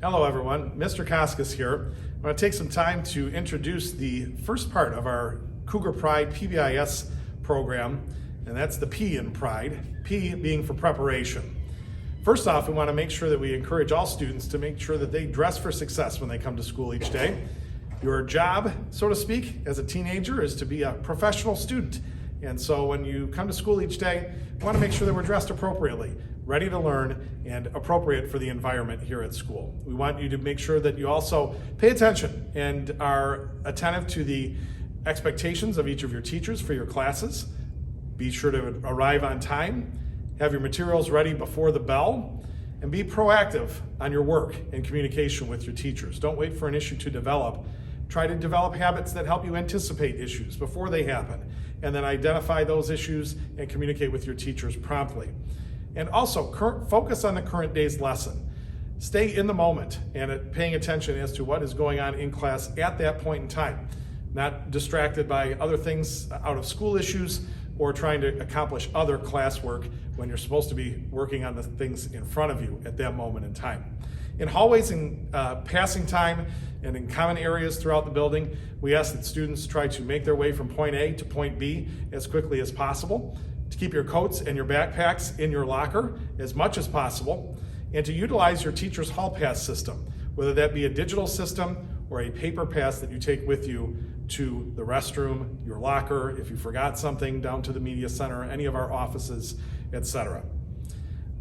Hello everyone, Mr. Koskis here. I want to take some time to introduce the first part of our Cougar PRIDE PBIS program, and that's the P in PRIDE, P being for preparation. First off, we want to make sure that we encourage all students to make sure that they dress for success when they come to school each day. Your job, so to speak, as a teenager is to be a professional student. And so when you come to school each day, we want to make sure that we're dressed appropriately, ready to learn, and appropriate for the environment here at school. We want you to make sure that you also pay attention and are attentive to the expectations of each of your teachers for your classes. Be sure to arrive on time, have your materials ready before the bell, and be proactive on your work and communication with your teachers. Don't wait for an issue to develop. Try to develop habits that help you anticipate issues before they happen, and then identify those issues and communicate with your teachers promptly. And also, focus on the current day's lesson. Stay in the moment and paying attention as to what is going on in class at that point in time. Not distracted by other things, out of school issues, or trying to accomplish other classwork when you're supposed to be working on the things in front of you at that moment in time. In hallways and passing time and in common areas throughout the building, we ask that students try to make their way from point A to point B as quickly as possible, to keep your coats and your backpacks in your locker as much as possible, and to utilize your teacher's hall pass system, whether that be a digital system or a paper pass that you take with you to the restroom, your locker, if you forgot something, down to the media center, any of our offices, etc.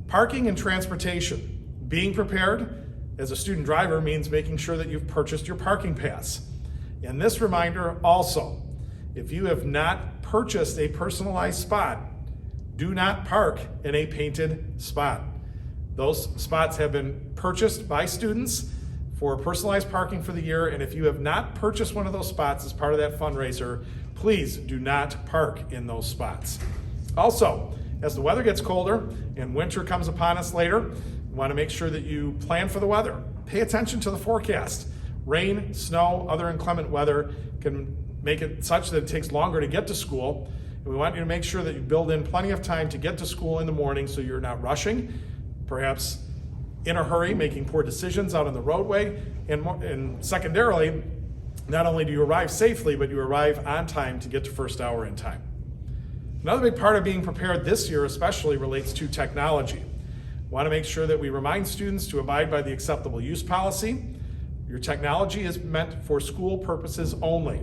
Parking and transportation. Being prepared as a student driver means making sure that you've purchased your parking pass. And this reminder also, if you have not purchased a personalized spot, do not park in a painted spot. Those spots have been purchased by students for personalized parking for the year, and if you have not purchased one of those spots as part of that fundraiser, please do not park in those spots. Also, as the weather gets colder and winter comes upon us later, we want to make sure that you plan for the weather. Pay attention to the forecast. Rain, snow, other inclement weather can make it such that it takes longer to get to school. And we want you to make sure that you build in plenty of time to get to school in the morning so you're not perhaps in a hurry, making poor decisions out on the roadway, and secondarily, not only do you arrive safely, but you arrive on time to get to first hour in time. Another big part of being prepared this year especially relates to technology. We want to make sure that we remind students to abide by the acceptable use policy. Your technology is meant for school purposes only.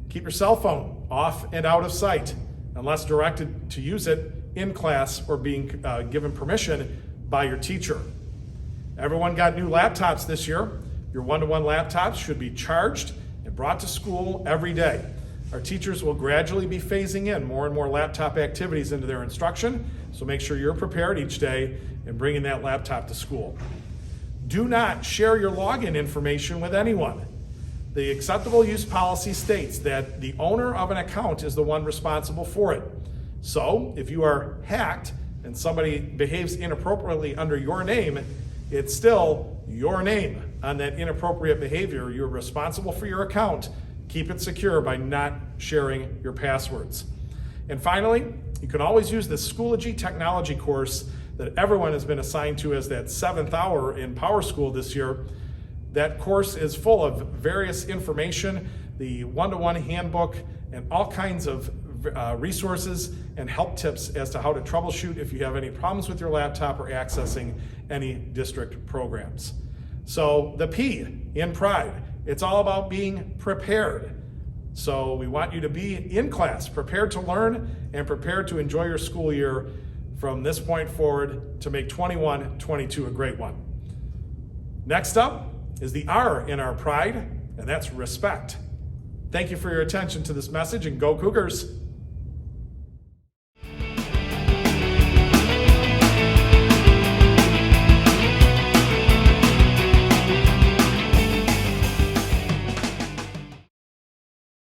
Keep your cell phone off and out of sight unless directed to use it in class or being given permission by your teacher. Everyone got new laptops this year. Your one-to-one laptops should be charged and brought to school every day. Our teachers will gradually be phasing in more and more laptop activities into their instruction, so make sure you're prepared each day and bringing that laptop to school. Do not share your login information with anyone. The acceptable use policy states that the owner of an account is the one responsible for it. So if you are hacked and somebody behaves inappropriately under your name, it's still your name on that inappropriate behavior. You're responsible for your account. Keep it secure by not sharing your passwords. And finally, you can always use the Schoology technology course that everyone has been assigned to as that 7th hour in Power School this year. That course is full of various information, the one-to-one handbook, and all kinds of resources and help tips as to how to troubleshoot if you have any problems with your laptop or accessing any district programs. So the P in PRIDE, it's all about being prepared. So we want you to be in class, prepared to learn and prepared to enjoy your school year from this point forward to make 21-22 a great one. Next up is the R in our PRIDE, and that's respect. Thank you for your attention to this message, and go Cougars!